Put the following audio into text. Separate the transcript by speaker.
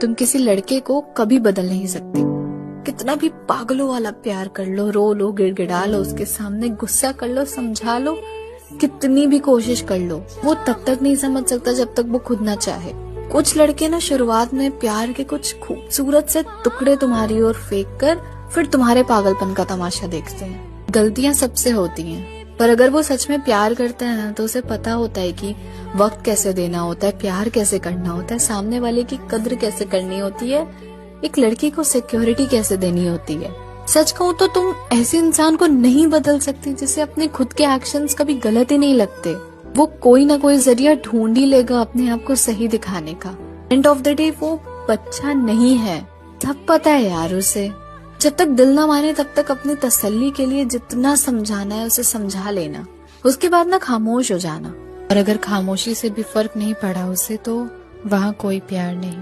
Speaker 1: तुम किसी लड़के को कभी बदल नहीं सकते। कितना भी पागलों वाला प्यार कर लो, रो लो, गिड़गिड़ा लो, उसके सामने गुस्सा कर लो, समझा लो, कितनी भी कोशिश कर लो, वो तब तक नहीं समझ सकता जब तक वो खुद ना चाहे। कुछ लड़के ना शुरुआत में प्यार के कुछ खूबसूरत से टुकड़े तुम्हारी ओर फेंक कर फिर तुम्हारे पागलपन का तमाशा देखते हैं। गलतियां सबसे होती हैं, पर अगर वो सच में प्यार करता है ना तो उसे पता होता है कि वक्त कैसे देना होता है, प्यार कैसे करना होता है, सामने वाले की कद्र कैसे करनी होती है, एक लड़की को सिक्योरिटी कैसे देनी होती है। सच कहूँ तो तुम ऐसे इंसान को नहीं बदल सकती जिसे अपने खुद के एक्शंस कभी गलत ही नहीं लगते। वो कोई ना कोई जरिया ढूंढ ही लेगा अपने आप को सही दिखाने का। एंड ऑफ द डे वो बच्चा नहीं है, सब पता है यार उसे। जब तक दिल ना माने तब तक अपनी तसल्ली के लिए जितना समझाना है उसे समझा लेना, उसके बाद ना खामोश हो जाना। और अगर खामोशी से भी फर्क नहीं पड़ा उसे तो वहाँ कोई प्यार नहीं।